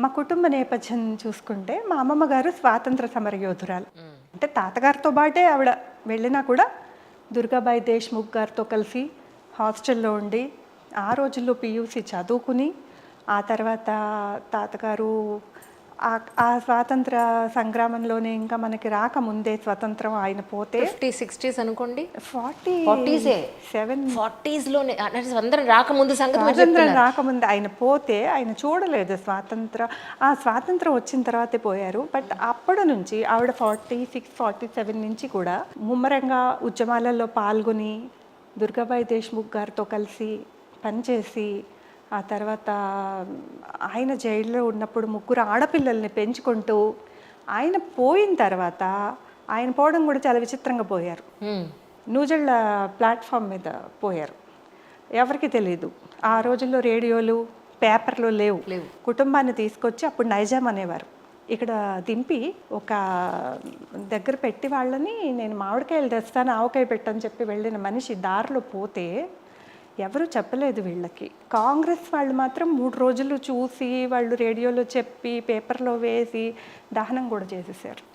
మా కుటుంబ నేపథ్యం చూసుకుంటే మా అమ్మమ్మ గారు స్వాతంత్ర సమరయోధురాలు. అంటే తాతగారితో బాటే ఆవిడ వెళ్ళినా కూడా దుర్గాబాయి దేశ్ముఖ్ గారితో కలిసి హాస్టల్లో ఉండి ఆ రోజుల్లో పీయూసీ చదువుకుని ఆ తర్వాత తాతగారు ఆ స్వాతంత్ర సంగ్రామంలోనే ఇంకా మనకి రాకముందే స్వతంత్రం ఆయన పోతే 50s 60s అనుకోండి. 47 40s లోనే అంటే స్వతంత్రం రాకముందు సంగతి మీరు స్వాతంత్రం చెప్తున్నారు. రాకముందు ఆయన పోతే ఆయన చూడలేదు స్వాతంత్రం వచ్చిన తర్వాతే పోయారు. బట్ అప్పటి నుంచి ఆవిడ 46 47 నుంచి కూడా ముమ్మరంగా ఉద్యమాలలో పాల్గొని దుర్గాబాయి దేశ్ముఖ్ గారితో కలిసి పనిచేసి ఆ తర్వాత ఆయన జైల్లో ఉన్నప్పుడు ముగ్గురు ఆడపిల్లల్ని పెంచుకుంటూ ఆయన పోయిన తర్వాత ఆయన పోవడం కూడా చాలా విచిత్రంగా పోయారు. నూజళ్ళ ప్లాట్ఫామ్ మీద పోయారు. ఎవరికి తెలియదు. ఆ రోజుల్లో రేడియోలు పేపర్లు లేవు. కుటుంబాన్ని తీసుకొచ్చి అప్పుడు నైజాం అనేవారు. ఇక్కడ దింపి ఒక దగ్గర పెట్టి వాళ్ళని నేను మామిడికాయలు తెస్తాను ఆవకాయ పెట్టని చెప్పి వెళ్ళిన మనిషి దారిలో పోతే ఎవరు చెప్పలేదు వీళ్ళకి. కాంగ్రెస్ వాళ్ళు మాత్రం 3 రోజులు చూసి వాళ్ళు రేడియోలో చెప్పి పేపర్లో వేసి దహనం కూడా చేసేసారు.